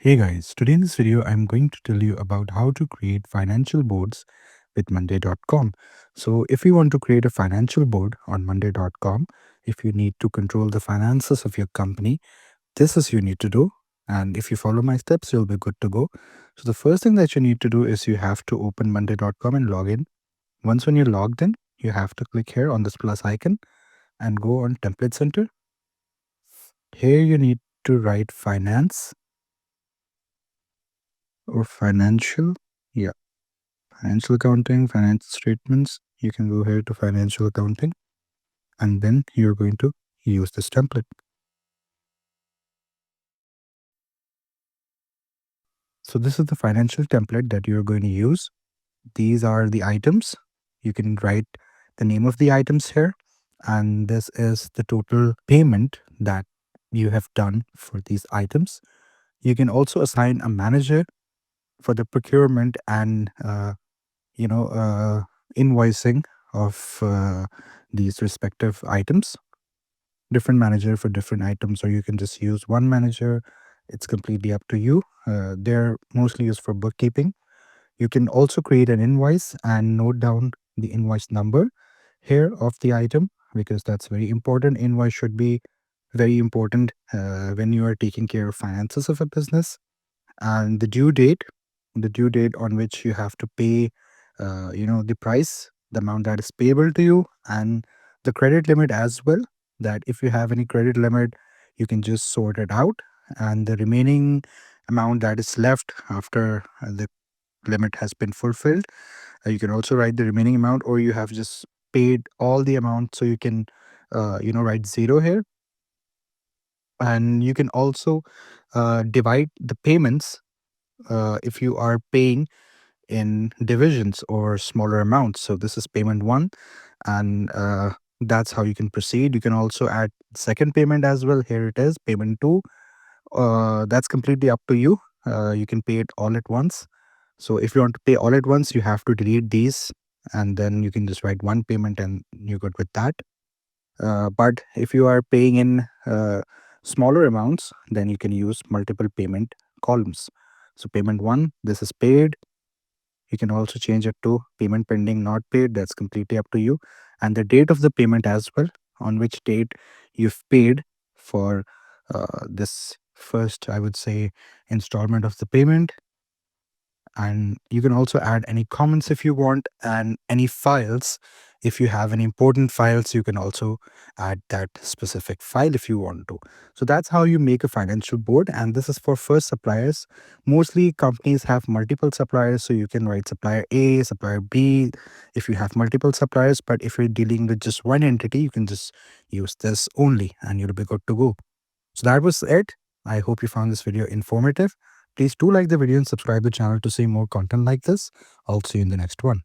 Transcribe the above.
Hey guys, today in this video, I'm going to tell you about how to create financial boards with Monday.com. So, if you want to create a financial board on Monday.com, if you need to control the finances of your company, this is you need to do. And if you follow my steps, you'll be good to go. So, the first thing that you need to do is you have to open Monday.com and log in. Once when you're logged in, you have to click here on this plus icon and go on Template Center. Here you need to write finance or financial. Yeah. Financial accounting, financial statements. You can go here to financial accounting and then you're going to use this template. So this is the financial template that you're going to use. These are the items. You can write the name of the items here. And this is the total payment that you have done for these items. You can also assign a manager for the procurement and invoicing of these respective items. Different manager for different items, or you can just use one manager. It's completely up to you. They're mostly used for bookkeeping. You can also create an invoice and note down the invoice number here of the item, because that's very important. Invoice should be very important when you are taking care of finances of a business. And the due date on which you have to pay the price, the amount that is payable to you, and the credit limit as well, that if you have any credit limit, you can just sort it out. And the remaining amount that is left after the limit has been fulfilled, you can also write the remaining amount, or you have just paid all the amount, so you can write zero here. And you can also divide the payments if you are paying in divisions or smaller amounts. So this is payment one, and that's how you can proceed. You can also add second payment as well. Here it is, payment two. That's completely up to you. You can pay it all at once. So if you want to pay all at once, you have to delete these, and then you can just write one payment and you're good with that. But if you are paying in smaller amounts, then you can use multiple payment columns. So payment one, this is paid. You can also change it to payment pending, not paid. That's completely up to you. And the date of the payment as well, on which date you've paid for this first, I would say, installment of the payment. And you can also add any comments if you want, and any files. If you have any important files, you can also add that specific file if you want to. So that's how you make a financial board, and this is for first suppliers. Mostly companies have multiple suppliers, so you can write supplier A, supplier B if you have multiple suppliers. But if you're dealing with just one entity, you can just use this only and you'll be good to go. So that was it. I hope you found this video informative. Please do like the video and subscribe the channel to see more content like this. I'll see you in the next one.